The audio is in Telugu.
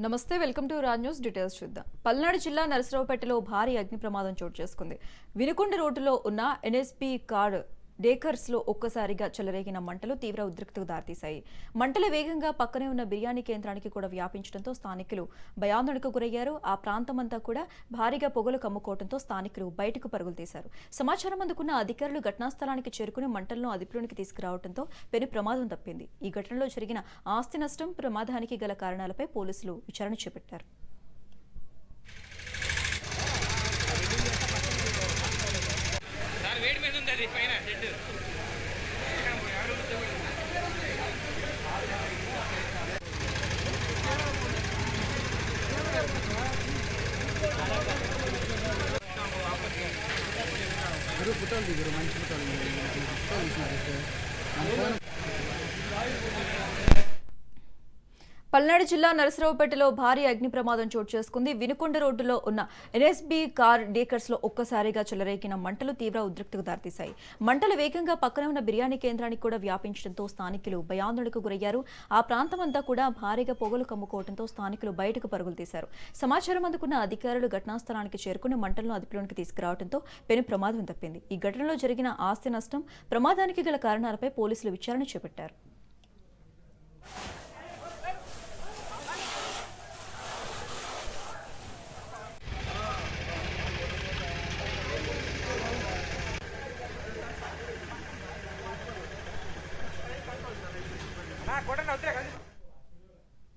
నమస్తే welcome to Raj news details చూద్దాం. పల్నాడు జిల్లా నరసరావుపేటలో భారీ అగ్ని ప్రమాదం చోటు చేసుకుంది. వినుకొండ రోడ్డులో ఉన్న ఎన్ఎస్పీ కార్ డేకర్స్ లో ఒక్కసారిగా చెలరేగిన మంటలు తీవ్ర ఉద్రిక్తతకు దారితీశాయి. మంటలు వేగంగా పక్కనే ఉన్న బిర్యానీ కేంద్రానికి కూడా వ్యాపించడంతో స్థానికులు భయాందోళనకు గురయ్యారు. ఆ ప్రాంతమంతా కూడా భారీగా పొగలు కమ్ముకోవడంతో స్థానికులు బయటకు పరుగులు తీశారు. సమాచారం అందుకున్న అధికారులు ఘటనా స్థలానికి చేరుకుని మంటలను అదుపులోనికి తీసుకురావడంతో పెను ప్రమాదం తప్పింది. ఈ ఘటనలో జరిగిన ఆస్తి నష్టం, ప్రమాదానికి గల కారణాలపై పోలీసులు విచారణ చేపట్టారు. ఫోటోలు దిగురు మంచి ఫోటోలు పల్నాడు జిల్లా నరసరావుపేటలో భారీ అగ్ని ప్రమాదం చోటు చేసుకుంది. వినుకొండ రోడ్డులో ఉన్న ఎన్ఎస్బీ కార్ డేకర్స్ లో ఒక్కసారిగా చెలరేగిన మంటలు తీవ్ర ఉద్రిక్తతకు దారితీశాయి. మంటలు వేగంగా పక్కనే ఉన్న బిర్యానీ కేంద్రానికి కూడా వ్యాపించడంతో స్థానికులు భయాందోళనకు గురయ్యారు. ఆ ప్రాంతమంతా కూడా భారీగా పొగలు కమ్ముకోవడంతో స్థానికులు బయటకు పరుగులు తీశారు. సమాచారం అందుకున్న అధికారులు ఘటనా స్థలానికి చేరుకుని మంటలను అదుపులోనికి తీసుకురావడంతో పెను ప్రమాదం తప్పింది. ఈ ఘటనలో జరిగిన ఆస్తి నష్టం, ప్రమాదానికి గల కారణాలపై పోలీసులు విచారణ చేపట్టారు. కొట్టండి